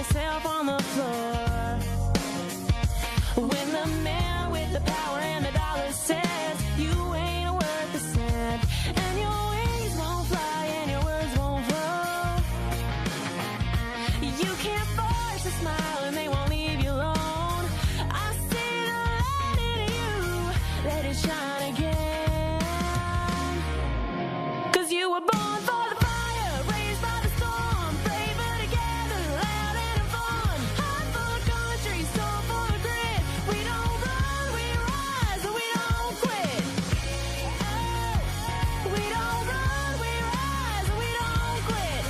yourself on the floor. When the man with the power and the dollar says you ain't worth a cent, and your wings won't fly and your words won't flow, you can't force a smile and they won't leave you alone. I see the light in you, let it shine again. 'Cause you were born for the fire, raised by the storm, braver together, loud and fun. Heart full of country, soul full of grit. We don't run, we rise, and we don't quit. Oh, we don't run, we rise, and we don't quit.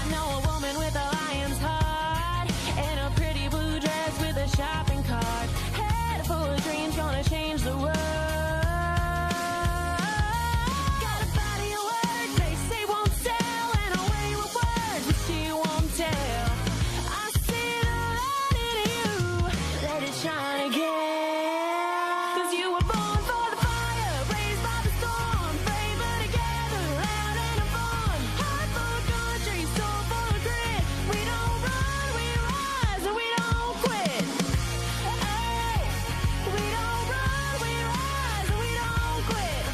I know a woman with a lion's heart and a pretty blue dress with a shopping cart. Head full of dreams, gonna change the world. Got a body of words they say won't sell, and a way with words that she won't tell. I see the light in you, let it shine again. 'Cause you were born for the fire, raised by the storm, braver together, loud and fun. Heart full of country, soul full of grit. We don't run, we rise, and we don't quit. Hey, we don't run, we rise, and we don't quit.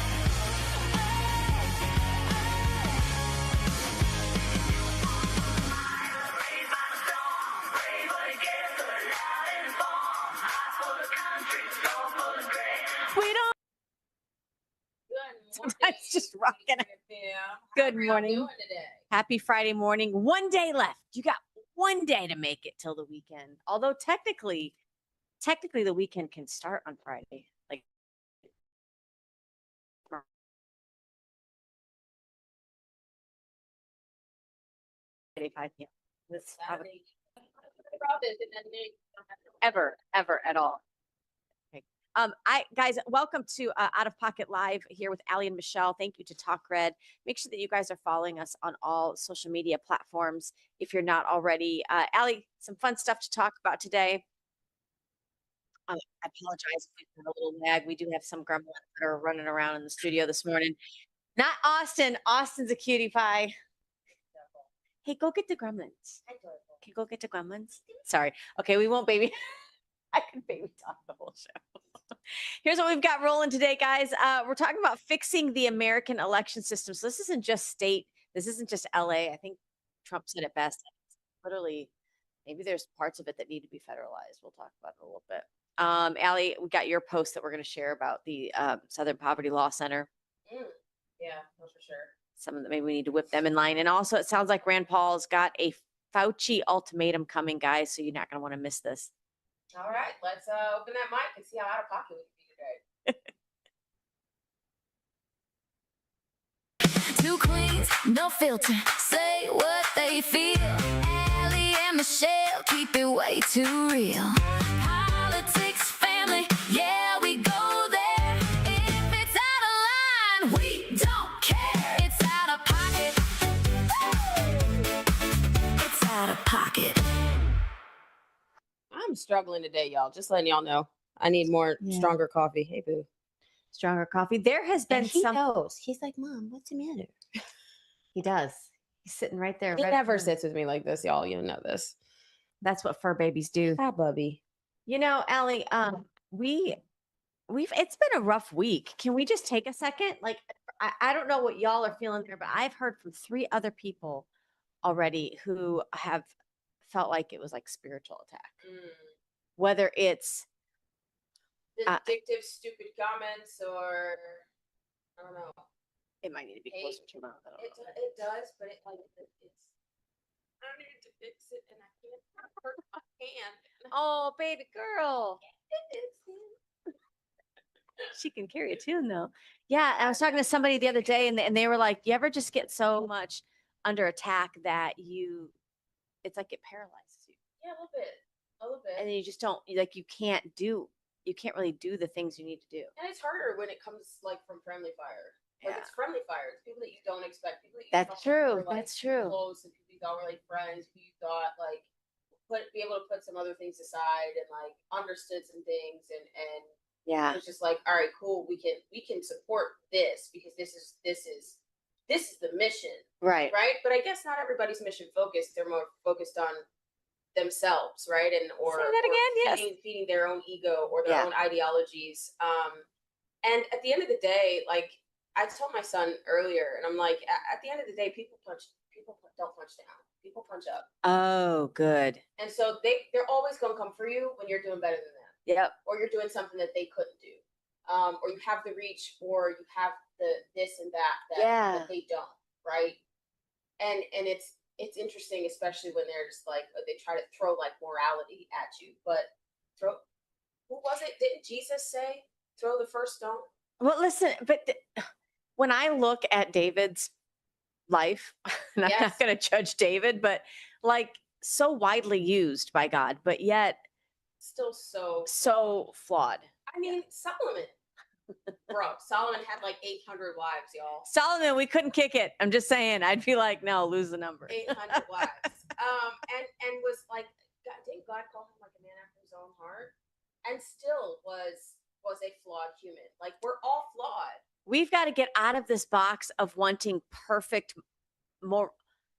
We don't. Sometimes just rocking it. Good morning. Happy Friday morning. One day left. You got one day to make it till the weekend. Although technically the weekend can start on Friday. Like Friday, 5 p.m. This probably ever at all. Okay. Guys, welcome to Out of Pocket Live here with Allie and Michelle. Thank you to Talk Red. Make sure that you guys are following us on all social media platforms if you're not already. Allie, some fun stuff to talk about today. I apologize if we had a little lag. We do have some gremlins that are running around in the studio this morning. Not Austin. Austin's a cutie pie. Hey, go get the gremlins. Okay, go get the gremlins. Sorry. Okay, we won't baby. I can baby talk the whole show. Here's what we've got rolling today, guys. We're talking about fixing the American election system. So this isn't just state. This isn't just LA. I think Trump said it best. It's literally, maybe there's parts of it that need to be federalized. We'll talk about it a little bit. Allie, we got your post that we're going to share about the Southern Poverty Law Center. Yeah, for sure. Some of them, maybe we need to whip them in line. And also, it sounds like Rand Paul's got a Fauci ultimatum coming, guys. So you're not going to want to miss this. All right, let's open that mic and see how out of pocket we can be today. Two queens, no filter, say what they feel. Allie and Michelle keep it way too real. Politics, family, yeah, we go there. If it's out of line, we don't care. It's out of pocket. It's out of pocket. I'm struggling today, y'all. Just letting y'all know. I need more stronger coffee. Hey, boo. Stronger coffee. There has been he some. knows. He's like, Mom, what's the matter? He does. He's sitting right there. He right never there. sits with me like this, y'all. You know this. That's what fur babies do. Hi, Bubby. You know, Allie, we've it's been a rough week. Can we just take a second? Like, I don't know what y'all are feeling there, but I've heard from 3 other people already who have felt like it was like spiritual attack. Whether it's Vindictive, stupid comments, or I don't know. it might need to be Hate. closer to your mouth. I don't know. It does, but it's I don't need to fix it, and I can't hurt my hand. Oh, baby girl. She can carry a tune though. Yeah, I was talking to somebody the other day, and they were like, "You ever just get so much under attack that it's like it paralyzes you, Yeah, a little bit. and then you just don't like you can't really do the things you need to do." And it's harder when it comes like from friendly fire. Like Yeah. it's friendly fire. It's people that you don't expect. People that you That's thought true. were, like, That's true. Close, and people you thought were like friends. Who you thought like be able to put some other things aside and like understood some things, and Yeah. it's just like, all right, cool. We can support this because this is this is the mission, Right. right? But I guess not everybody's mission focused. They're more focused on themselves, right? And Say that again, yes. feeding their own ego or their Yeah. own ideologies. And at the end of the day, like I told my son earlier, and I'm like, at the end of the day, people don't punch down. People punch up. Oh, good. And so they're always gonna come for you when you're doing better than them. Yep. Or you're doing something that they couldn't do. Or you have the reach, or you have the this and that they don't, right? And it's interesting, especially when they're just like they try to throw like morality at you. But who was it? Didn't Jesus say throw the first stone? Well, listen, but when I look at David's life, and I'm Yes. not going to judge David, but like so widely used by God, but yet Still so flawed. I mean, Solomon. Bro, Solomon had like 800 wives, y'all. Solomon, we couldn't kick it. I'm just saying, I'd be like, no, lose the number. 800 wives. And was like, didn't God call him like a man after his own heart? And still was a flawed human. Like we're all flawed. We've got to get out of this box of wanting perfect more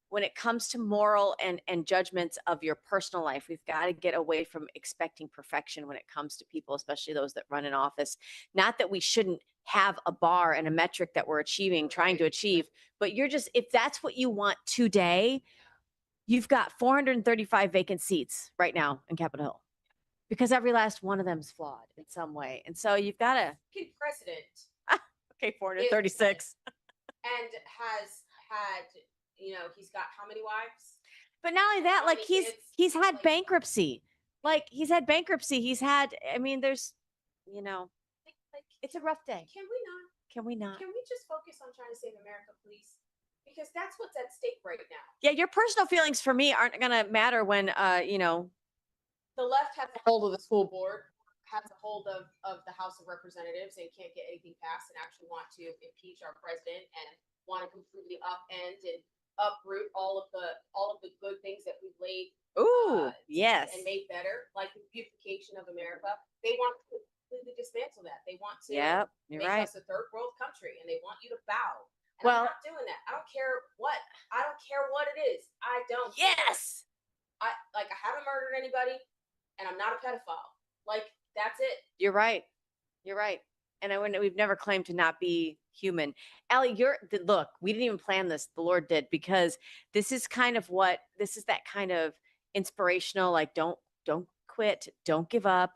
when it comes to moral and judgments of your personal life. We've got to get away from expecting perfection when it comes to people, especially those that run in office. Not that we shouldn't have a bar and a metric that we're trying to achieve, but you're just, if that's what you want today, you've got 435 vacant seats right now in Capitol Hill because every last one of them is flawed in some way. And so you've got to. President. Okay, 436. And has had, he's got how many wives? But not only that, How like many he's kids? had Like- bankruptcy. Like he's had bankruptcy. He's had, I mean, there's, Like, it's a rough day. can we not? Can we not? Can we just focus on trying to save America, please? Because that's what's at stake right now. Yeah, your personal feelings for me aren't going to matter when, The left has a hold of the school board, has a hold of the House of Representatives, and can't get anything passed, and actually want to impeach our president and want to completely upend and uproot all of the good things that we've laid yes. and made better, like the beautification of America. They want to completely dismantle that. They want to Yep, you're make right. us a third world country, and they want you to bow. And Well- I'm not doing that. I don't care what it is. I don't. care. Yes. I haven't murdered anybody, and I'm not a pedophile. Like that's it. You're right. You're right. And we've never claimed to not be human. Allie, look, we didn't even plan this. The Lord did, because this is that kind of inspirational, like don't quit, don't give up.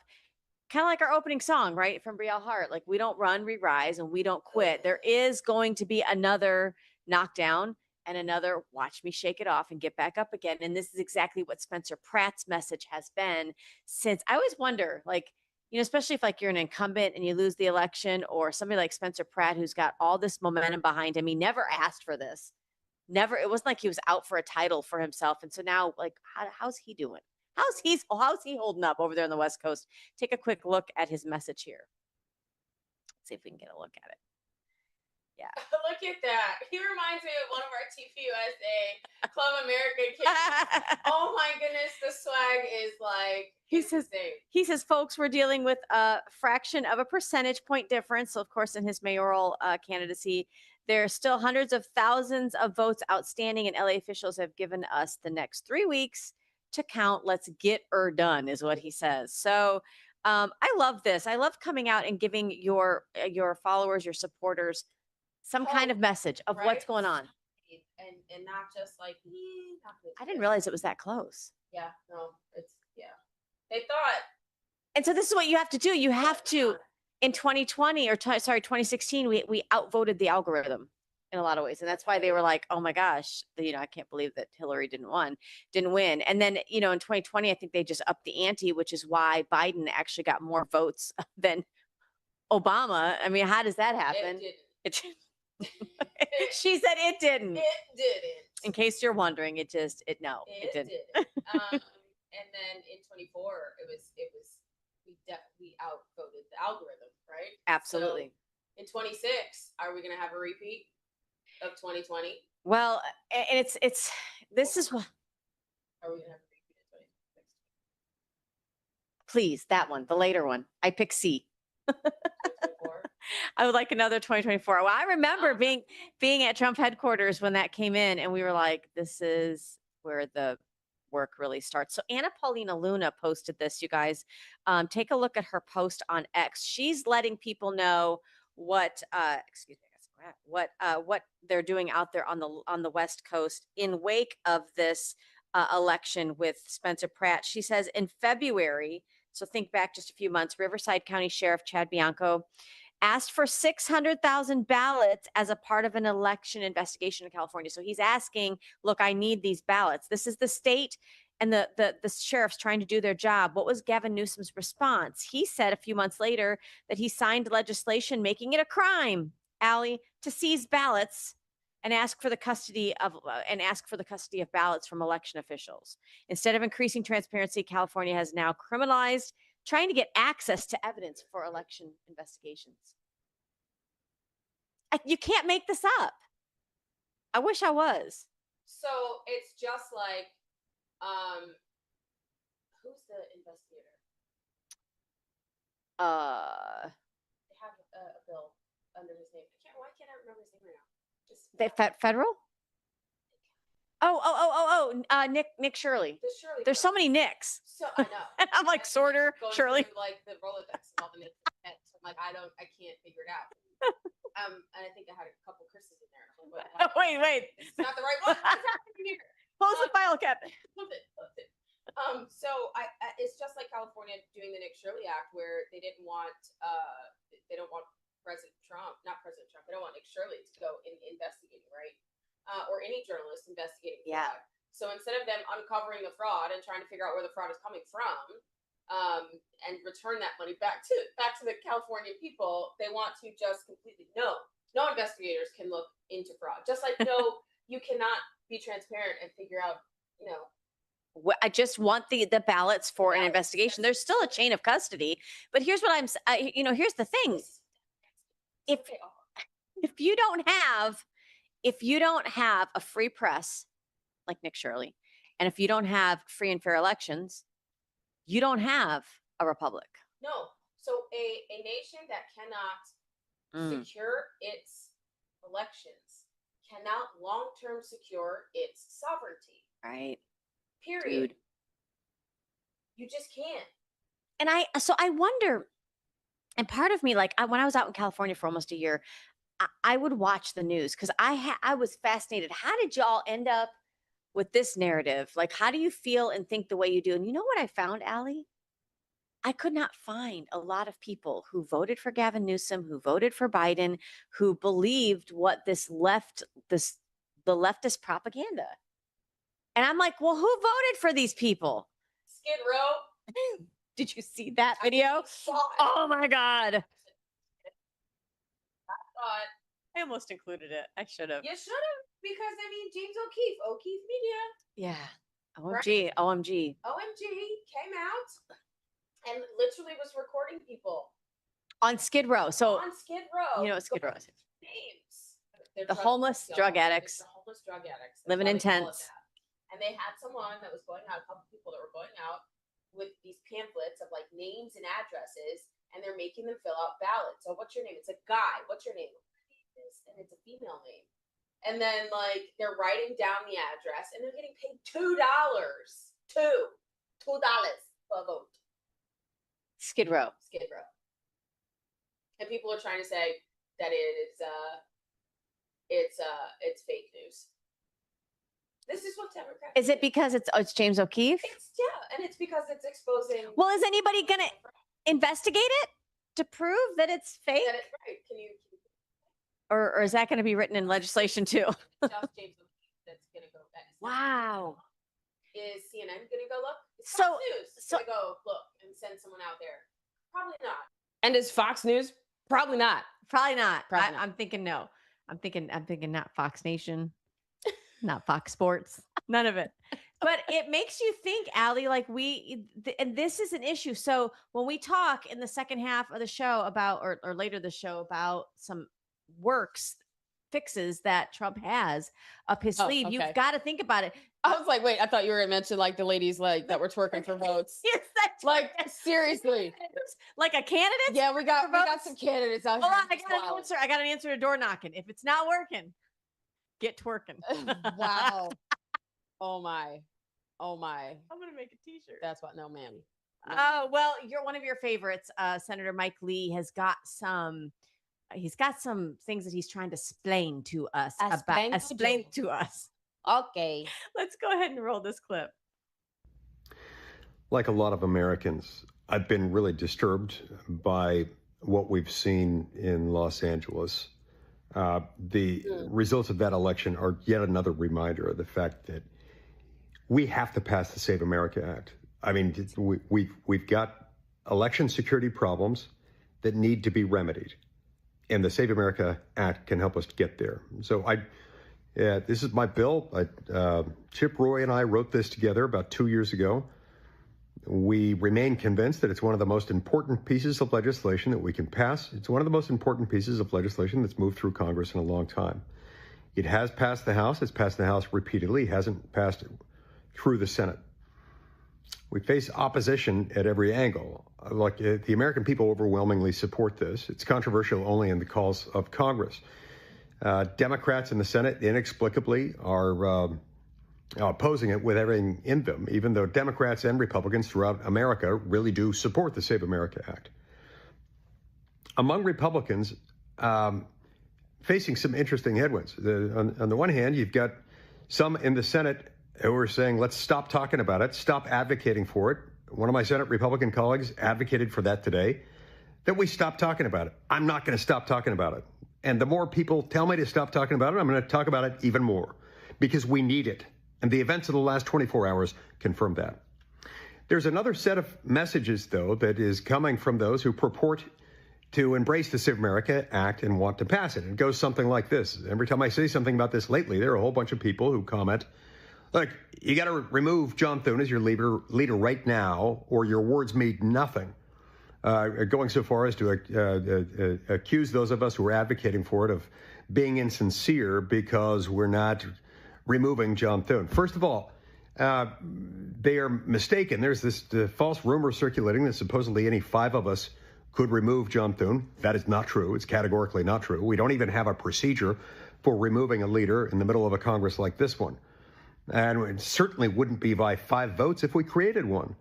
Kind of like our opening song, right? From Brielle Hart. Like we don't run, we rise, and we don't quit. There is going to be another knockdown and another watch me shake it off and get back up again. And this is exactly what Spencer Pratt's message has been since. I always wonder, like, especially if like you're an incumbent and you lose the election, or somebody like Spencer Pratt, who's got all this momentum behind him. He never asked for this. Never. It wasn't like he was out for a title for himself. And so now, like, how's he doing? How's he holding up over there on the West Coast? Take a quick look at his message here. Let's see if we can get a look at it. Yeah. Look at that. He reminds me of one of our TPUSA Club America kids. Oh my goodness, the swag is like He says, folks, we're dealing with a fraction of a percentage point difference. So, of course, in his mayoral candidacy, there are still hundreds of thousands of votes outstanding, and LA officials have given us the next 3 weeks to count. Let's get her done, is what he says. So I love this. I love coming out and giving your followers, your supporters, some kind of message of what's going on. And not just like, I didn't realize it was that close. Yeah, no, they thought. And so this is what you have to do. You have to, in 2020 or 2016, we outvoted the algorithm in a lot of ways. And that's why they were like, oh my gosh, I can't believe that Hillary didn't win. And then, in 2020, I think they just upped the ante, which is why Biden actually got more votes than Obama. I mean, how does that happen? It didn't. She said it didn't. It didn't. In case you're wondering, it didn't. It didn't. And then in 24, we definitely outvoted the algorithm, right? Absolutely. So in 26, are we going to have a repeat of 2020? Well, and this is what. Are we going to have a repeat of 2026? Please, that one, the later one. I pick C. 2024? I would like another 2024. Well, I remember being at Trump headquarters when that came in, and we were like, this is where the work really starts. So Anna Paulina Luna posted this, you guys. Take a look at her post on X. She's letting people know what excuse me, what they're doing out there on the West Coast in wake of this election with Spencer Pratt. She says in February, so think back just a few months, Riverside County Sheriff Chad Bianco asked for 600,000 ballots as a part of an election investigation in California. So he's asking, look, I need these ballots. This is the state and the sheriff's trying to do their job. What was Gavin Newsom's response? He said a few months later that he signed legislation making it a crime, Allie, to seize ballots and ask for the custody of ballots from election officials. Instead of increasing transparency, California has now criminalized trying to get access to evidence for election investigations. You can't make this up. I wish I was. So it's just like, who's the investigator? They have a bill under his name. Why can't I remember his name right now? Just Federal? Nick Shirley. the Shirley There's bill. so many Nicks. So I know. And I'm like, sorter, Going Shirley. through, like the Rolodex of all the Nicks. So I'm like, I can't figure it out. And I think I had a couple Chris's in there. Wait. It's not the right one. What's happening here? Close the file cabinet. Flip it. So it's just like California doing the Nick Shirley Act, where they don't want President Trump, they don't want Nick Shirley to go in investigating, right? Or any journalist investigating fraud. Yeah. So instead of them uncovering the fraud and trying to figure out where the fraud is coming from, and return that money back to the California people, they want to just completely no investigators can look into fraud. Just like no, you cannot be transparent and figure out, I just want the ballots for an investigation. There's still a chain of custody, but here's what here's the thing. If you don't have a free press like Nick Shirley, and if you don't have free and fair elections, you don't have a republic. No. So a nation that cannot secure its elections cannot long-term secure its sovereignty. Right. Period. Dude. You just can't. And I wonder, and part of me, like when I was out in California for almost a year, I would watch the news because I was fascinated. How did y'all end up with this narrative? Like, how do you feel and think the way you do? And you know what I found, Allie? I could not find a lot of people who voted for Gavin Newsom, who voted for Biden, who believed what the leftist propaganda. And I'm like, well, who voted for these people? Skid Row. Did you see that video? Oh my God. I almost included it. I should have. You should have, because James O'Keefe Media. Yeah. OMG. Right? OMG. OMG came out and literally was recording people On Skid Row. So on Skid Row. you know what Skid Row is? Names. The homeless drug addicts. The homeless drug addicts. That's Living why in they call it tents. that. And they had someone that was going out, a couple people that were going out with these pamphlets of like names and addresses, and they're making them fill out ballots. So what's your name? It's a guy. What's your name? And it's a female name. And then like they're writing down the address and they're getting paid $2. $2 for a vote. Skid Row. Skid Row. And people are trying to say that it's fake news. This is what Democrats Is it do. because it's James O'Keefe? And it's because it's exposing. Well, is anybody gonna investigate it to prove that it's fake? That it's right. Can you Or is that going to be written in legislation too? just James O'Keefe that's gonna go? Wow. Is CNN gonna go look? Is So- Fox News gonna go look and send someone out there? Probably not. And is Fox News? Probably not. Probably not. Probably not. I'm thinking no. I'm thinking not Fox Nation, not Fox Sports, none of it. But it makes you think, Allie, like and this is an issue. So when we talk in the second half of the show about, or later the show about some works fixes that Trump has up his sleeve. okay. You've got to think about it. I was like, wait, I thought you were gonna mention like the ladies like that were twerking for votes. Yes, that's Like seriously. like a candidate. Yeah, we got votes? some candidates out Hold here. on, I just got an wild. answer. I got an answer to door knocking. If it's not working, get twerking. Wow. Oh my. Oh my. I'm gonna make a T-shirt. That's what. No, ma'am. No. Oh well, you're one of your favorites. Senator Mike Lee has got some. He's got some things that he's trying to explain to us Explain to us. Okay. Let's go ahead and roll this clip. Like a lot of Americans, I've been really disturbed by what we've seen in Los Angeles. The results of that election are yet another reminder of the fact that we have to pass the Save America Act. I mean, we've got election security problems that need to be remedied, and the Save America Act can help us get there. So this is my bill. Chip Roy and I wrote this together about 2 years ago. We remain convinced that it's one of the most important pieces of legislation that we can pass. It's one of the most important pieces of legislation that's moved through Congress in a long time. It has passed the House. It's passed the House repeatedly. It hasn't passed through the Senate. We face opposition at every angle. Like the American people overwhelmingly support this. It's controversial only in the calls of Congress. Democrats in the Senate inexplicably are opposing it with everything in them, even though Democrats and Republicans throughout America really do support the Save America Act. Among Republicans, facing some interesting headwinds. On the one hand, you've got some in the Senate who are saying, let's stop talking about it, stop advocating for it. One of my Senate Republican colleagues advocated for that today, that we stop talking about it. I'm not going to stop talking about it. And the more people tell me to stop talking about it, I'm going to talk about it even more because we need it. And the events of the last 24 hours confirm that. There's another set of messages, though, that is coming from those who purport to embrace the Save America Act and want to pass it. It goes something like this. Every time I say something about this lately, there are a whole bunch of people who comment, look, you got to remove John Thune as your leader right now, or your words mean nothing. Going so far as to accuse those of us who are advocating for it of being insincere because we're not removing John Thune. First of all, they are mistaken. There's this false rumor circulating that supposedly any five of us could remove John Thune. That is not true. It's categorically not true. We don't even have a procedure for removing a leader in the middle of a Congress like this one. And it certainly wouldn't be by 5 votes if we created one.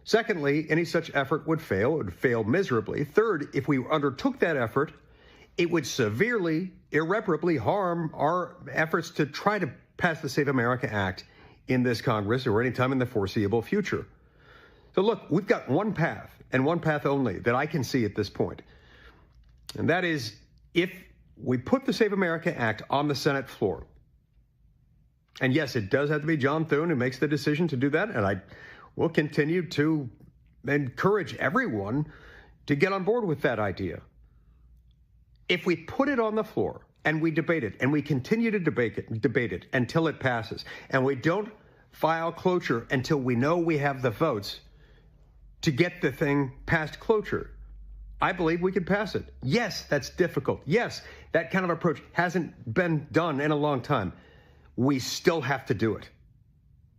Secondly, any such effort would fail. It would fail miserably. Third, if we undertook that effort, it would severely, irreparably harm our efforts to try to pass the Save America Act in this Congress or any time in the foreseeable future. So look, we've got one path and one path only that I can see at this point. And that is if we put the Save America Act on the Senate floor. And yes, it does have to be John Thune who makes the decision to do that. And I will continue to encourage everyone to get on board with that idea. If we put it on the floor and we debate it and we continue to debate it until it passes, and we don't file cloture until we know we have the votes to get the thing past cloture, I believe we could pass it. Yes, that's difficult. Yes, that kind of approach hasn't been done in a long time. We still have to do it.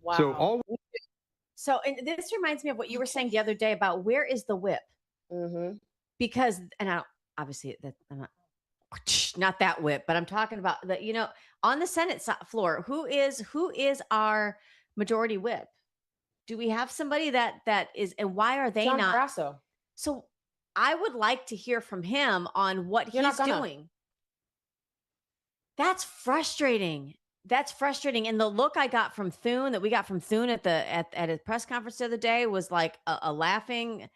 Wow. So, and this reminds me of what you were saying the other day about where is the whip? Mm-hmm. Because, and I don't, obviously that I'm not that whip, but I'm talking about that, on the Senate floor, who is our majority whip? Do we have somebody that is, and why are they John not? Barrasso. So I would like to hear from him on what he's doing. That's frustrating. That's frustrating. And the look I got from Thune, that we got from Thune at his press conference the other day, was like a laughing,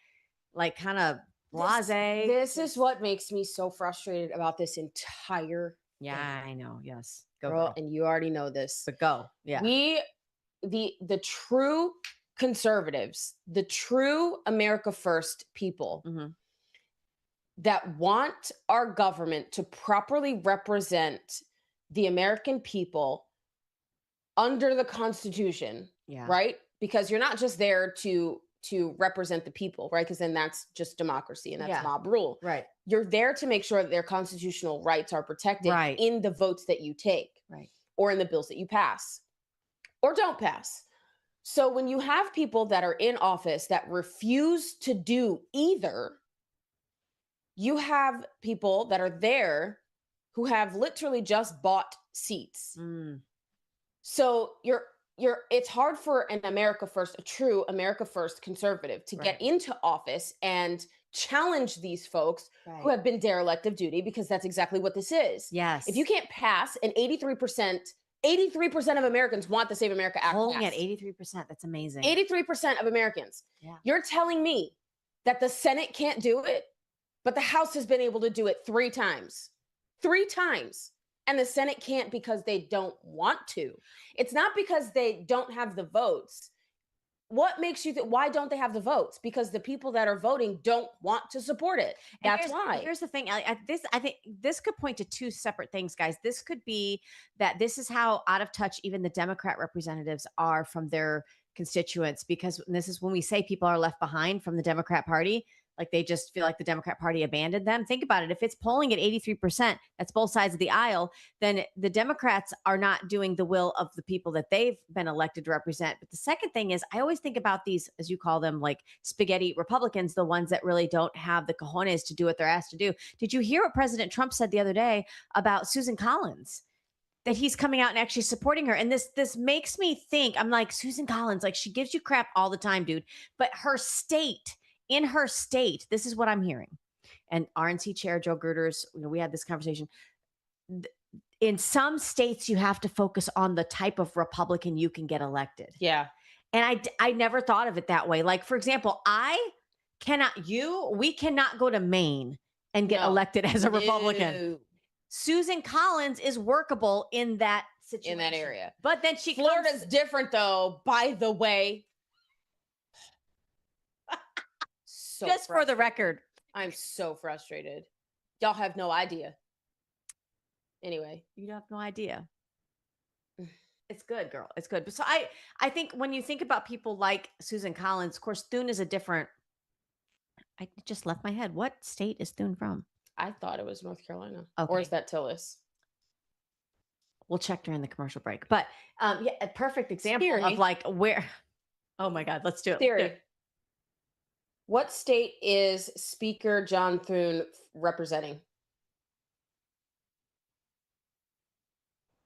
like kind of blasé. This is what makes me so frustrated about this entire Yeah, I know. Yes. Go, girl, and you already know this. but go. Yeah. The true conservatives, the true America First people Mhm. that want our government to properly represent the American people under the Constitution, Yeah. right? Because you're not just there to to represent the people, right? Because then that's just democracy and that's Yeah. mob rule. Right. You're there to make sure that their constitutional rights are protected Right. in the votes that you take, Right. or in the bills that you pass or don't pass. So when you have people that are in office that refuse to do either, you have people that are there who have literally just bought seats. Mm. So it's hard for an America First, a true America First conservative to get into office and challenge these folks who have been derelict of duty, because that's exactly what this is. Yes. If you can't pass, and 83% of Americans want the Save America Act Polling at passed. 83%, that's amazing. 83% of Americans. Yeah. You're telling me that the Senate can't do it, but the House has been able to do it 3 times. 3 times. And the Senate can't because they don't want to. It's not because they don't have the votes. What makes you think, why don't they have the votes? Because the people that are voting don't want to support it. That's why. Here's the thing. I think this could point to 2 separate things, guys. This could be that this is how out of touch even the Democrat representatives are from their constituents, because this is when we say people are left behind from the Democrat Party. Like they just feel like the Democrat Party abandoned them. Think about it. If it's polling at 83%, that's both sides of the aisle, then the Democrats are not doing the will of the people that they've been elected to represent. But the second thing is, I always think about these, as you call them, like spaghetti Republicans, the ones that really don't have the cojones to do what they're asked to do. Did you hear what President Trump said the other day about Susan Collins? That he's coming out and actually supporting her. And this makes me think, I'm like, Susan Collins, like she gives you crap all the time, dude. But in her state, this is what I'm hearing. And RNC Chair Joe Gerters, we had this conversation. In some states, you have to focus on the type of Republican you can get elected. Yeah. And I never thought of it that way. Like, for example, we cannot go to Maine and get elected as a Republican. No. Susan Collins is workable in that situation. In that area. But then Florida's different though, by the way. So just for the record, I'm so frustrated. Y'all have no idea. Anyway, you have no idea. It's good, girl. It's good. But so I think when you think about people like Susan Collins, of course, Thune is a different. I just left my head. What state is Thune from? I thought it was North Carolina. Okay. Or is that Tillis? We'll check during the commercial break. But yeah, a perfect example Theory. of like where. Oh my God, let's do it. Theory. What state is Speaker John Thune representing?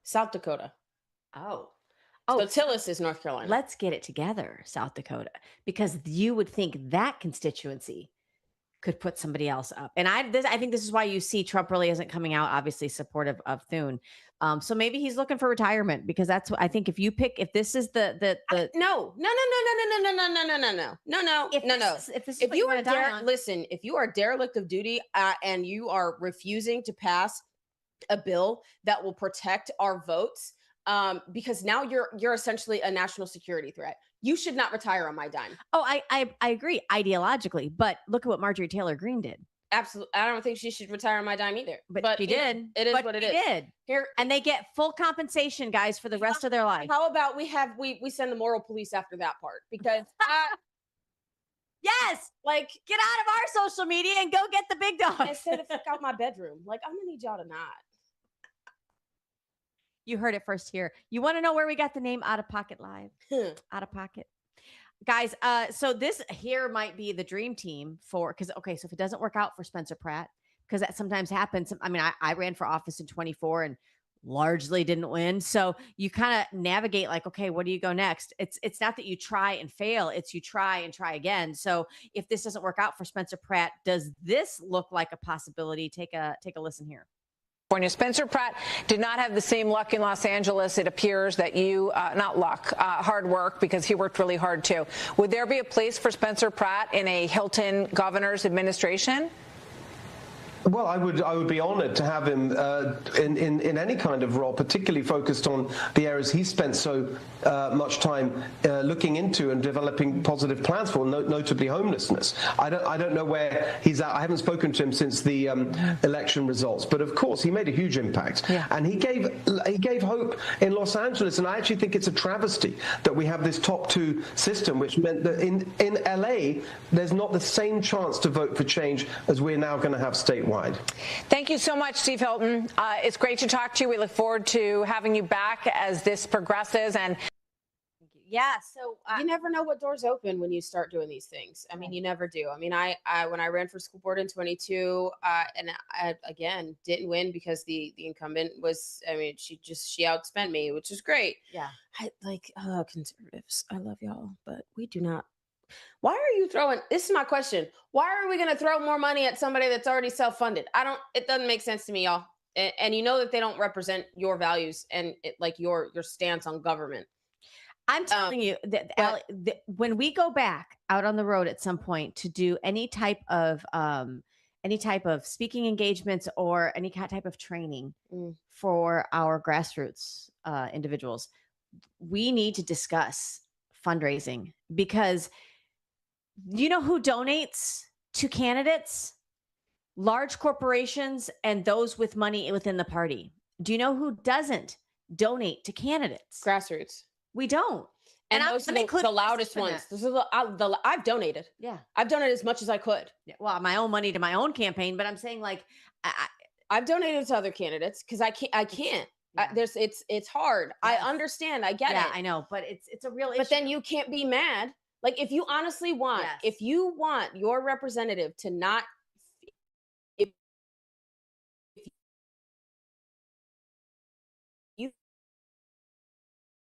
South Dakota. Oh, So Tillis is North Carolina. let's get it together, South Dakota, because you would think that constituency could put somebody else up. And I think this is why you see Trump really isn't coming out, obviously supportive of Thune. So maybe he's looking for retirement, because that's what I think. If this is no. If you are listen, if you are derelict of duty and you are refusing to pass a bill that will protect our votes, because now you're essentially a national security threat. You should not retire on my dime. Oh, I agree ideologically, but look at what Marjorie Taylor Greene did. Absolutely. I don't think she should retire on my dime either. But she did. It is what it is. Did. Here, and they get full compensation, guys, for the rest of their life. How about we send the moral police after that part? Because yes, like get out of our social media and go get the big dogs. Instead of fuck out my bedroom. Like, I'm gonna need y'all to not. You heard it first here. You want to know where we got the name Out of Pocket Live? Out of Pocket. Guys, so this here might be the dream team so if it doesn't work out for Spencer Pratt, because that sometimes happens. I mean, I ran for office in 24 and largely didn't win. So you kind of navigate like, okay, what do you go next? It's not that you try and fail, it's you try and try again. So if this doesn't work out for Spencer Pratt, does this look like a possibility? Take a listen here. Spencer Pratt did not have the same luck in Los Angeles. It appears that not luck, hard work, because he worked really hard too. Would there be a place for Spencer Pratt in a Hilton governor's administration? Well, I would be honoured to have him in any kind of role, particularly focused on the areas he spent so much time looking into and developing positive plans for, notably homelessness. I don't know where he's at. I haven't spoken to him since the election results, but of course he made a huge impact, and he gave hope in Los Angeles. And I actually think it's a travesty that we have this top two system, which meant that in LA there's not the same chance to vote for change as we're now going to have statewide. Thank you so much, Steve Hilton. It's great to talk to you. We look forward to having you back as this progresses. And yeah, so you never know what doors open when you start doing these things. I mean, you never do. I mean, I when I ran for school board in 22, and I again didn't win because the incumbent was, I mean, she outspent me, which is great. Yeah. I like conservatives. I love y'all, but we do not. Why are you throwing, this is my question. Why are we going to throw more money at somebody that's already self-funded? It doesn't make sense to me, y'all. And you know that they don't represent your values and like your stance on government. I'm telling you that when we go back out on the road at some point to do any type of speaking engagements or any type of training for our grassroots individuals, we need to discuss fundraising, because you know who donates to candidates? Large corporations and those with money within the party. Do you know who doesn't donate to candidates? Grassroots. We don't. And those are the loudest ones. I've donated. Yeah. I've donated as much as I could. Yeah. Well, my own money to my own campaign, but I'm saying like I've donated to other candidates because I can't. Yeah. It's hard. Yes. I understand. I get it. Yeah, I know, but it's a real issue. But then you can't be mad. Like if you honestly want, if you want your representative to not, if you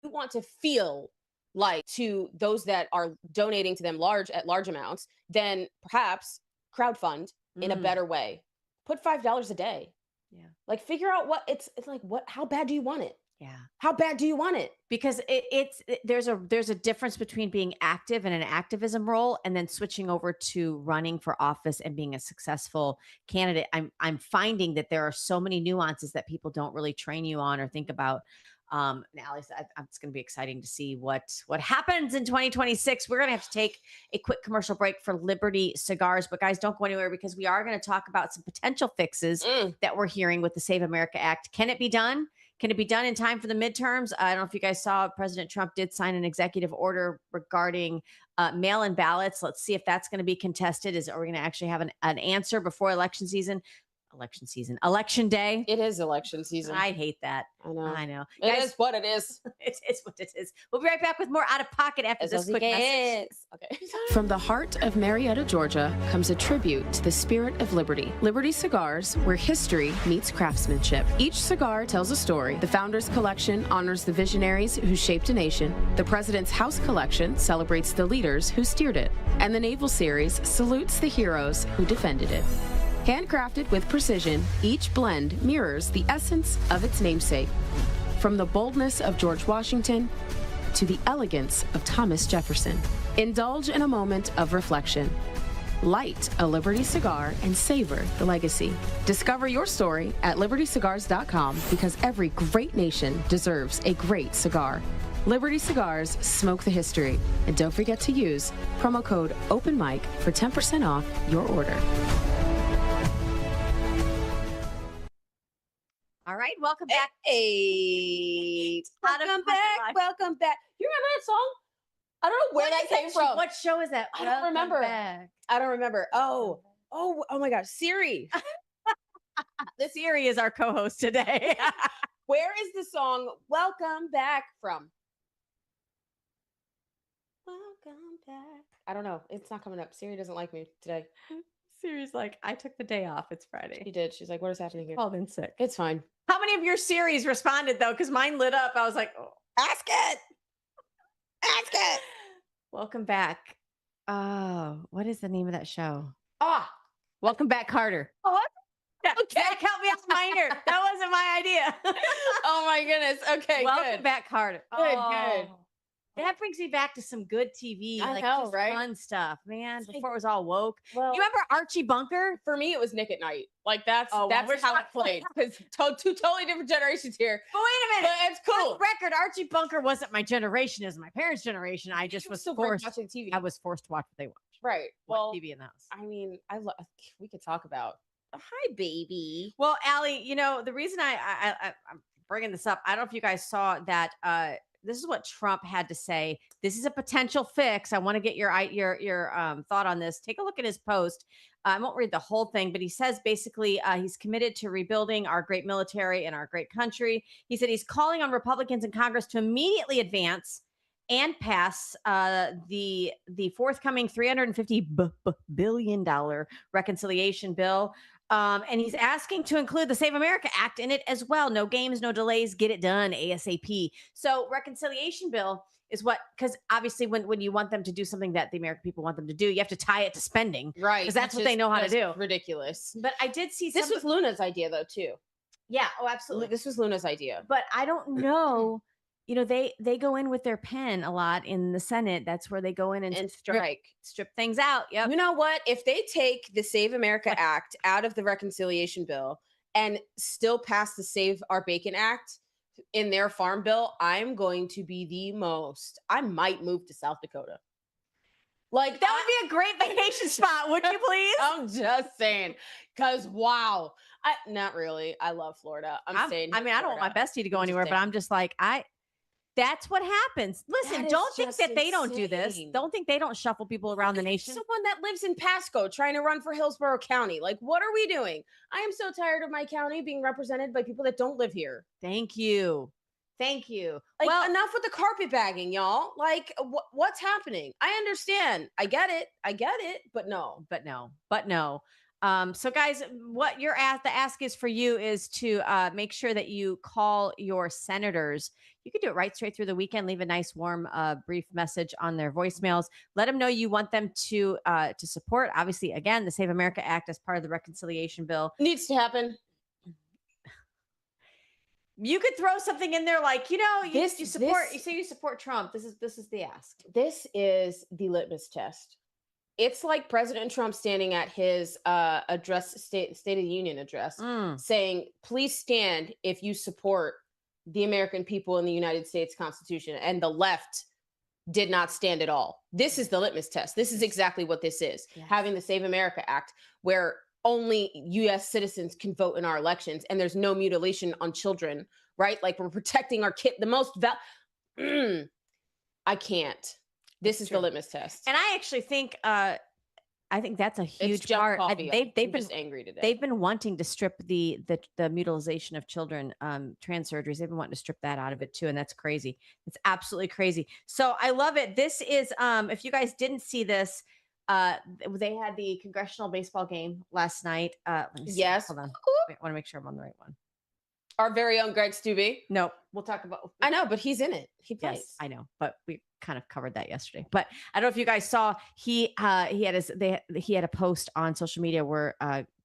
want to feel like to those that are donating to them at large amounts, then perhaps crowdfund in a better way. Put $5 a day. Yeah. Like figure out what it's like, how bad do you want it? Yeah. How bad do you want it? Because there's a difference between being active in an activism role and then switching over to running for office and being a successful candidate. I'm finding that there are so many nuances that people don't really train you on or think about. Now, it's going to be exciting to see what happens in 2026. We're going to have to take a quick commercial break for Liberty Cigars, but guys, don't go anywhere because we are going to talk about some potential fixes that we're hearing with the Save America Act. Can it be done? Can it be done in time for the midterms? I don't know if you guys saw, President Trump did sign an executive order regarding mail-in ballots. Let's see if that's going to be contested. Are we going to actually have an answer before election day? It is election season. I hate that. I know. Guys, it is what it is. It is what it is. We'll be right back with more Out of Pocket after this quick message. Okay. From the heart of Marietta, Georgia, comes a tribute to the spirit of liberty. Liberty Cigars, where history meets craftsmanship. Each cigar tells a story. The Founders Collection honors the visionaries who shaped a nation. The President's House Collection celebrates the leaders who steered it. And the Naval Series salutes the heroes who defended it. Handcrafted with precision, each blend mirrors the essence of its namesake. From the boldness of George Washington to the elegance of Thomas Jefferson. Indulge in a moment of reflection. Light a Liberty cigar and savor the legacy. Discover your story at libertycigars.com, because every great nation deserves a great cigar. Liberty Cigars, smoke the history. And don't forget to use promo code OpenMic for 10% off your order. All right, welcome back. Hey, welcome back. You remember that song? I don't know where that came from. What show is that? I don't remember. Oh my gosh, Siri. Siri is our co-host today. Where is the song "Welcome Back" from? Welcome back. I don't know. It's not coming up. Siri doesn't like me today. Siri's like, I took the day off. It's Friday. She did. She's like, what is happening here? Called in sick. It's fine. How many of your Siris responded though? Because mine lit up. I was like, oh, ask it. Welcome back. Oh, what is the name of that show? Welcome Back, Carter. Oh, okay. That helped me out minor. That wasn't my idea. Oh my goodness. Okay. Welcome Back, Carter. Good. That brings me back to some good TV, I like know, just right? fun stuff, man. It's like- Before it was all woke. Well, You remember Archie Bunker? for me, it was Nick at Night. Like that's Oh, that's we're how it talking- played. Because two totally different generations here. But wait a But minute. it's For cool. the record, Archie Bunker wasn't my generation; it was my parents' generation. I just was still great forced. watching TV. I was forced to watch what they watched. Right. Watch Well, TV in the house. I mean, we could talk about. Hi, baby. Well, Allie, you know the reason I'm bringing this up. I don't know if you guys saw that. This is what Trump had to say. This is a potential fix. I want to get your thought on this. Take a look at his post. I won't read the whole thing, but he says basically he's committed to rebuilding our great military and our great country. He said he's calling on Republicans in Congress to immediately advance and pass the forthcoming $350 billion reconciliation bill. And he's asking to include the Save America Act in it as well. No games, no delays, get it done ASAP. So reconciliation bill is what, because obviously when you want them to do something that the American people want them to do, you have to tie it to spending. Right. Because that's which what they is know how to just do. Ridiculous. But I did see This was Luna's idea, though, too. yeah, oh, absolutely. This was Luna's idea. But I don't know. You know, they go in with their pen a lot in the Senate. That's where they go in and strip things out. Yep. You know what? If they take the Save America Act out of the reconciliation bill and still pass the Save Our Bacon Act in their farm bill, I'm going to be I might move to South Dakota. Like That would be a great vacation spot, would you please? I'm just saying. Because wow. Not really. I love Florida. I'm saying. I mean, I don't want my bestie to go anywhere, but I'm just like, that's what happens. Listen, That is don't think just that they don't do this. insane. Don't think they don't shuffle people around the nation. Someone that lives in Pasco trying to run for Hillsborough County. Like, what are we doing? I am so tired of my county being represented by people that don't live here. Thank you. Thank you. Like, well, enough with the carpet bagging, y'all. Like, what's happening? I understand. I get it. But no. So guys, what the ask is for you is to make sure that you call your senators. You can do it right straight through the weekend. Leave a nice, warm, brief message on their voicemails. Let them know you want them to support. Obviously, again, the Save America Act as part of the reconciliation bill Needs to happen. You could throw something in there like, you know, you say you support Trump. This is the ask. This is the litmus test. It's like President Trump standing at his State of the Union address saying, please stand if you support the American people in the United States Constitution. And the left did not stand at all. This is the litmus test. This is exactly what this is. Yes. Having the Save America Act, where only U.S. citizens can vote in our elections, and there's no mutilation on children, right? Like, we're protecting our kid, the most I can't. This is the litmus test. And I actually think I think that's a huge part. They've been just angry today. They've been wanting to strip the mutilization of children, trans surgeries. They've been wanting to strip that out of it too, and that's crazy. It's absolutely crazy. So I love it. This is if you guys didn't see this, they had the congressional baseball game last night. Yes. Hold on. I want to make sure I'm on the right one. Our very own Greg Stubbe. No, we'll talk about. I know, but he's in it. He plays. Yes, I know, but we kind of covered that yesterday. But I don't know if you guys saw he had a post on social media where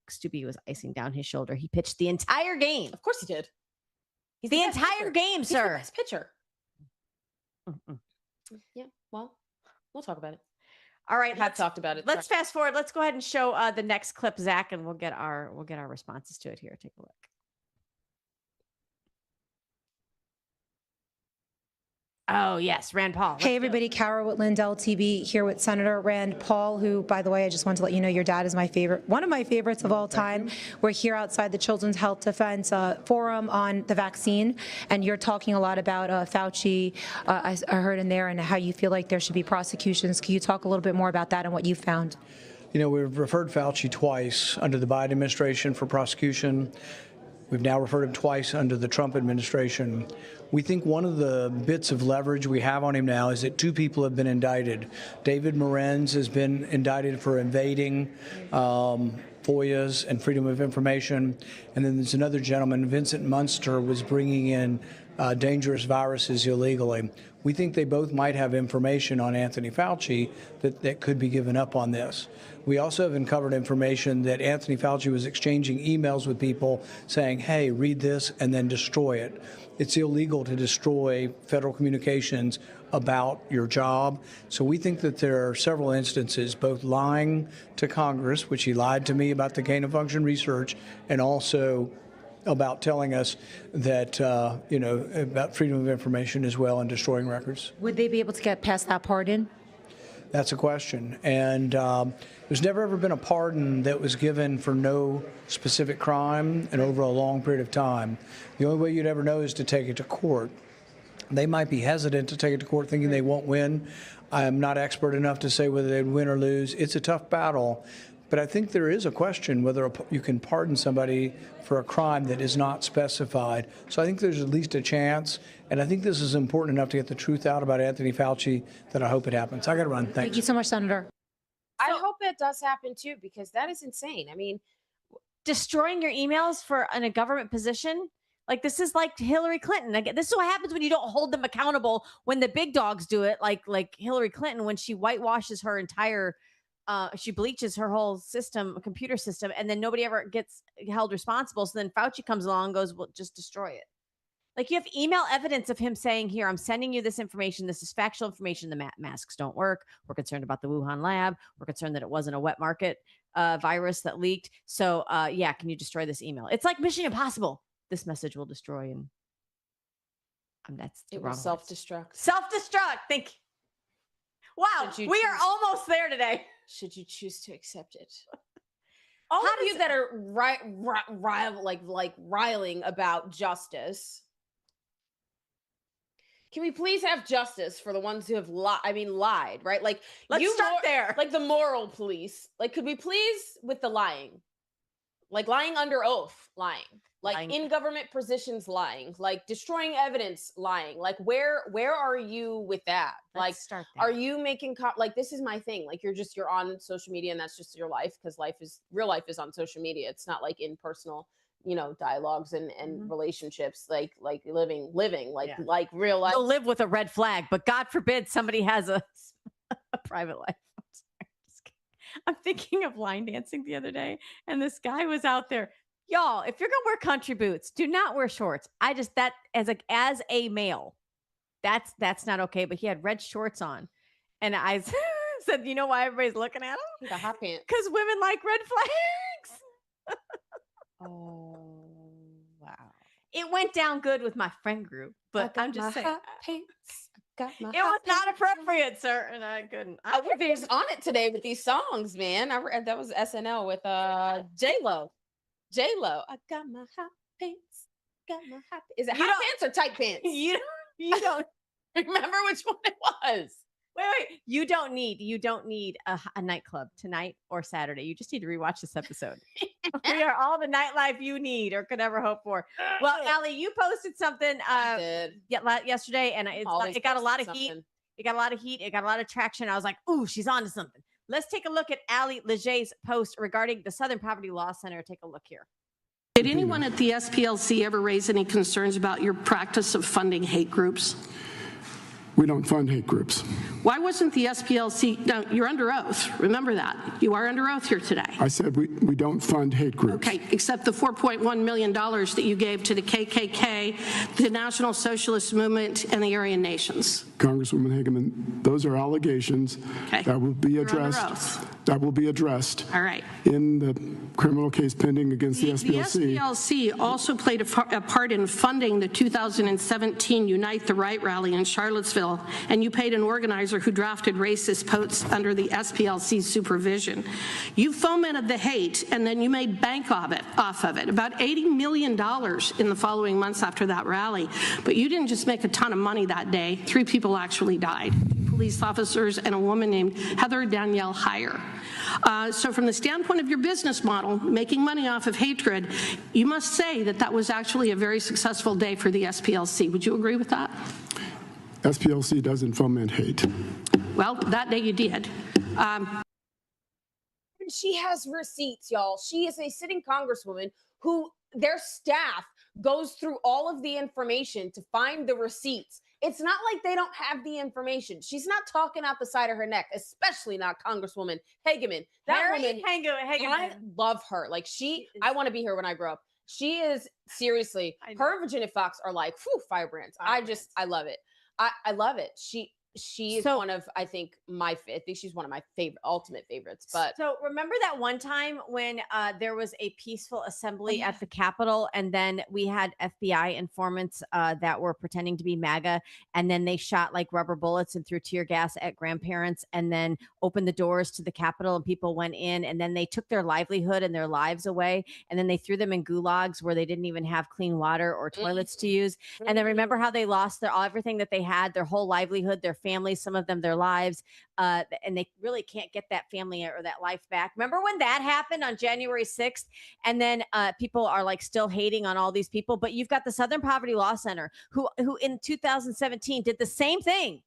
Stubbe was icing down his shoulder. He pitched the entire game. Of course he did. He's the entire game, sir. He's the best pitcher. Yeah. Well, we'll talk about it. All right, I've talked about it. Let's fast forward. Let's go ahead and show the next clip, Zach, and we'll get our responses to it here. Take a look. Oh, yes, Rand Paul. Hey, everybody. Kara with Lindell TV here with Senator Rand Paul, who, by the way, I just want to let you know your dad is one of my favorites of all time. We're here outside the Children's Health Defense Forum on the vaccine, and you're talking a lot about Fauci, I heard in there, and how you feel like there should be prosecutions. Can you talk a little bit more about that and what you found? You know, we've referred Fauci twice under the Biden administration for prosecution. We've now referred him twice under the Trump administration. We think one of the bits of leverage we have on him now is that two people have been indicted. David Morenz has been indicted for invading FOIAs and freedom of information. And then there's another gentleman, Vincent Munster, was bringing in dangerous viruses illegally. We think they both might have information on Anthony Fauci that could be given up on this. We also have uncovered information that Anthony Fauci was exchanging emails with people saying, hey, read this and then destroy it. It's illegal to destroy federal communications about your job. So we think that there are several instances, both lying to Congress, which he lied to me about the gain of function research, and also about telling us that, about freedom of information as well and destroying records. Would they be able to get past that pardon? That's a question. And there's never ever been a pardon that was given for no specific crime and over a long period of time. The only way you'd ever know is to take it to court. They might be hesitant to take it to court thinking they won't win. I'm not expert enough to say whether they'd win or lose. It's a tough battle. But I think there is a question whether you can pardon somebody for a crime that is not specified. So I think there's at least a chance. And I think this is important enough to get the truth out about Anthony Fauci that I hope it happens. I got to run. Thanks. Thank you so much, Senator. I hope that does happen too, because that is insane. I mean, Destroying your emails in a government position, like this is like Hillary Clinton. Again, this is what happens when you don't hold them accountable. When the big dogs do it, like Hillary Clinton, when she whitewashes her entire. She bleaches her whole computer system, and then nobody ever gets held responsible. So then Fauci comes along and goes, well, just destroy it. Like you have email evidence of him saying, here, I'm sending you this information. This is factual information. The masks don't work. We're concerned about the Wuhan lab. We're concerned that it wasn't a wet market virus that leaked. So yeah, can you destroy this email? It's like Mission Impossible. This message will destroy. And that's it will self-destruct. Self-destruct. Thank you. Wow, we are almost there today. Should you choose to accept it? All of you that are riling about justice, can we please have justice for the ones who have lied, right? Like, let's start there. Like the moral police. Like, could we please with the lying? Like lying under oath, lying. Like in government positions, lying, like destroying evidence, lying. Like where are you with that? Like, are you making like this is my thing? Like you're on social media and that's just your life, because real life is on social media. It's not like in personal, dialogues and relationships, like living, like real life. You'll live with a red flag, but God forbid somebody has a private life. I'm thinking of line dancing the other day, and this guy was out there. Y'all, if you're gonna wear country boots, do not wear shorts. That as a male, that's not okay. But he had red shorts on, and I said, you know why everybody's looking at him? The hot pants. Because women like red flags. Oh wow! It went down good with my friend group, but I'm just saying. Hot pants. It was not appropriate, sir, and I couldn't. I was on it today with these songs, man. That was SNL with J-Lo. I got my hot pants. Got my hot. Is it hot pants or tight pants? You don't remember which one it was. Wait. You don't need a nightclub tonight or Saturday. You just need to rewatch this episode. We are all the nightlife you need or could ever hope for. Well, Allie, you posted something yesterday, and it got a lot of heat. It got a lot of heat. It got a lot of traction. I was like, ooh, she's on to something. Let's take a look at Allie Legier's post regarding the Southern Poverty Law Center. Take a look here. Did anyone at the SPLC ever raise any concerns about your practice of funding hate groups? We don't fund hate groups. Why wasn't the SPLC, no, you're under oath, remember that. You are under oath here today. I said we don't fund hate groups. Okay, except the $4.1 million that you gave to the KKK, the National Socialist Movement, and the Aryan Nations. Congresswoman Hageman, those are allegations that will be addressed. That will be addressed. All right. In the criminal case pending against the SPLC. The SPLC also played a part in funding the 2017 Unite the Right rally in Charlottesville, and you paid an organizer who drafted racist posts under the SPLC's supervision. You fomented the hate, and then you made bank off of it, about $80 million in the following months after that rally. But you didn't just make a ton of money that day. 3 people actually died, police officers and a woman named Heather Danielle Heyer. So from the standpoint of your business model, making money off of hatred, you must say that was actually a very successful day for the SPLC. Would you agree with that? SPLC doesn't foment hate. Well, that day you did. She has receipts, y'all. She is a sitting congresswoman who their staff goes through all of the information to find the receipts. It's not like they don't have the information. She's not talking out the side of her neck, especially not Congresswoman Hageman. That woman, Hageman. I love her. Like I want to be here when I grow up. She is seriously, her and Virginia Fox are like, whew, firebrands. I love it. I love it. She is one of, I think she's one of my favorite, ultimate favorites. But so remember that one time when there was a peaceful assembly at the Capitol, and then we had FBI informants that were pretending to be MAGA, and then they shot like rubber bullets and threw tear gas at grandparents, and then opened the doors to the Capitol, and people went in, and then they took their livelihood and their lives away, and then they threw them in gulags where they didn't even have clean water or toilets to use. And then remember how they lost everything that they had, their whole livelihood, their families, some of them their lives, and they really can't get that family or that life back. Remember when that happened on January 6th? And then people are like still hating on all these people, but you've got the Southern Poverty Law Center who in 2017 did the same thing.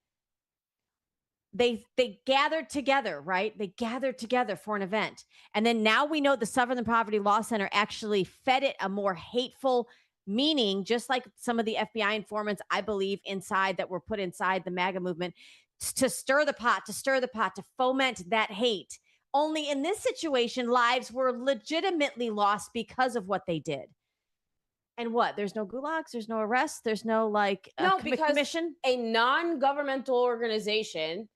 They gathered together, right? They gathered together for an event. And then now we know the Southern Poverty Law Center actually fed it a more hateful meaning, just like some of the FBI informants, I believe, inside that were put inside the MAGA movement to stir the pot, to foment that hate. Only in this situation, lives were legitimately lost because of what they did. And what? There's no gulags, there's no arrests, there's no commission. A non-governmental organization,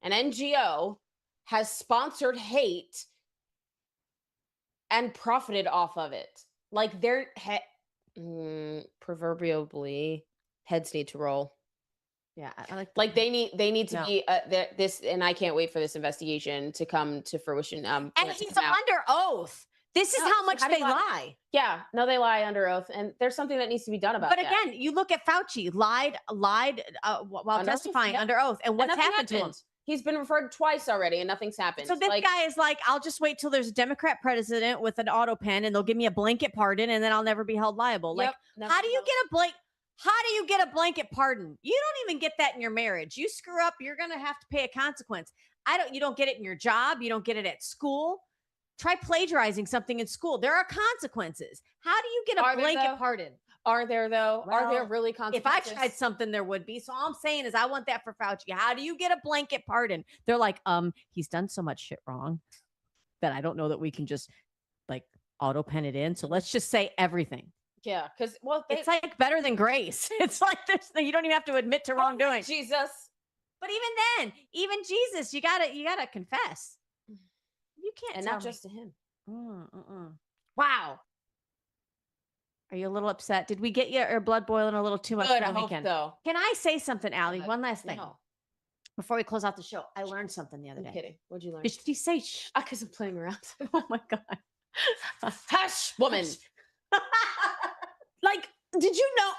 an NGO, has sponsored hate and profited off of it. Like they're proverbially heads need to roll. Yeah, I like they need to be this, and I can't wait for this investigation to come to fruition. And he's under oath. This is how much they lie. Yeah, no, they lie under oath, and there's something that needs to be done about But that. again, you look at Fauci, lied while testifying under oath, and what's happened to him? He's been referred twice already, and nothing's happened. So this guy is like, I'll just wait till there's a Democrat president with an auto pen, and they'll give me a blanket pardon, and then I'll never be held liable. Yep, like, how do you get a blanket pardon? You don't even get that in your marriage. You screw up, you're gonna have to pay a consequence. You don't get it in your job. You don't get it at school. Try plagiarizing something in school. There are consequences. How do you get a blanket pardon? Are there though? Well, are there really consequences? If I tried something, there would be. So all I'm saying is I want that for Fauci. How do you get a blanket pardon? They're like, he's done so much shit wrong that I don't know that we can just like auto pen it in. So let's just say everything. Yeah, because it's like better than grace. It's like you don't even have to admit to wrongdoing. Jesus. But even Jesus, you gotta confess. You can't, and not just to him. Wow. Are you a little upset? Did we get your blood boiling a little too much Good, for I the hope weekend? so. Can I say something, Allie? One last thing. No. Before we close out the show, I learned something the other day. Kidding. What'd you learn? Did you say shh? Because I'm playing around. Oh my God. Hush, woman. Like, did you know?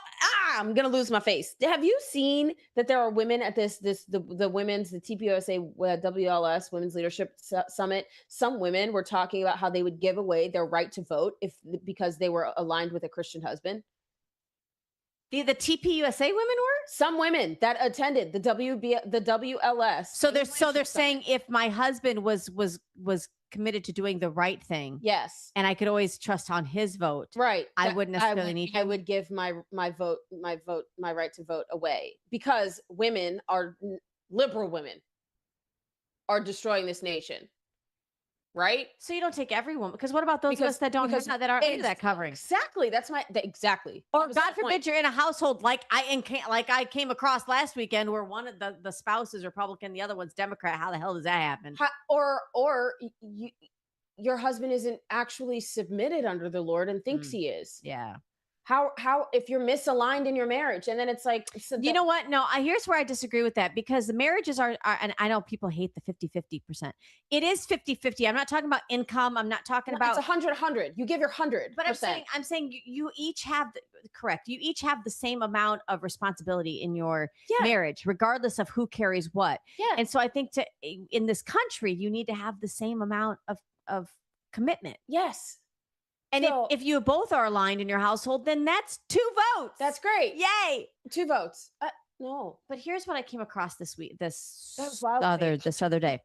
I'm gonna lose my face. Have you seen that there are women at the TPUSA WLS Women's Leadership Summit? Some women were talking about how they would give away their right to vote because they were aligned with a Christian husband. The TPUSA women were? Some women that attended the WLS. So they're saying if my husband was committed to doing the right thing, yes, and I could always trust on his vote, right, I wouldn't necessarily need. I would give my right to vote away because liberal women are destroying this nation. Right? So you don't take every woman, because what about those of us that don't that aren't into that covering? Exactly. That's exactly. Or God forbid you're in a household like I came across last weekend where one of the spouse is Republican, the other one's Democrat. How the hell does that happen? Your husband isn't actually submitted under the Lord and thinks he is. Yeah. How if you're misaligned in your marriage, and then it's like, you know what? No, here's where I disagree with that, because the marriages are, and I know people hate the 50-50%. It is 50-50. I'm not talking about income. I'm not talking about it's 100. You give your 100%. But I'm saying you each have correct. You each have the same amount of responsibility in your marriage, regardless of who carries what. Yeah. And so I think in this country, you need to have the same amount of commitment. Yes. And if you both are aligned in your household, then that's 2 votes. That's great. Yay. 2 votes. No. But here's what I came across this other day.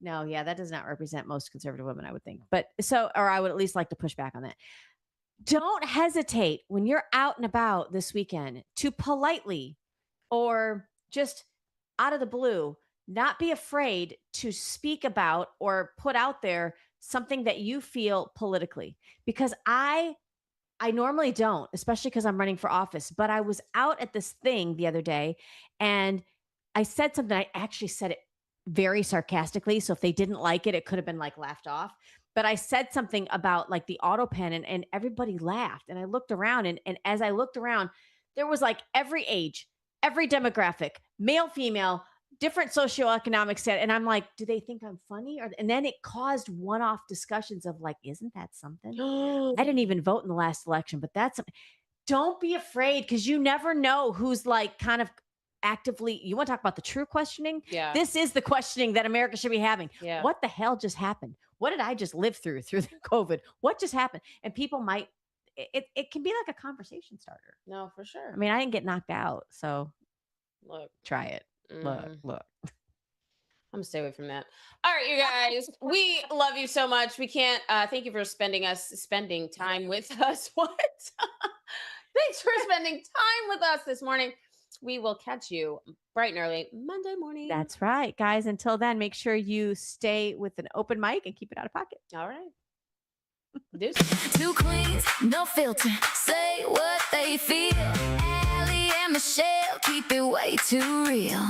No, yeah, that does not represent most conservative women, I would think. But or I would at least like to push back on that. don't hesitate when you're out and about this weekend to politely or just out of the blue, not be afraid to speak about or put out there something that you feel politically. Because I normally don't, especially because I'm running for office, but I was out at this thing the other day and I said something. I actually said it very sarcastically. So if they didn't like it, it could have been like laughed off. But I said something about like the auto pen and everybody laughed. And I looked around and as I looked around, there was like every age, every demographic, male, female, different socioeconomic set. And I'm like, do they think I'm funny? And then it caused one-off discussions of like, isn't that something? I didn't even vote in the last election, but that's something. Don't be afraid because you never know who's like kind of actively. You want to talk about the true questioning? Yeah. This is the questioning that America should be having. Yeah. What the hell just happened? What did I just live through the COVID? What just happened? And people might, it can be like a conversation starter. No, for sure. I mean, I didn't get knocked out, so Look. try it. Look. I'm gonna stay away from that. All right, you guys, we love you so much. We can't thank you for spending time with us. What? Thanks for spending time with us this morning. We will catch you bright and early Monday morning. That's right, guys. Until then, make sure you stay with an open mic and keep it out of pocket. All right. Two queens, no filter, say what they feel. Allie and Michelle keep it way too real.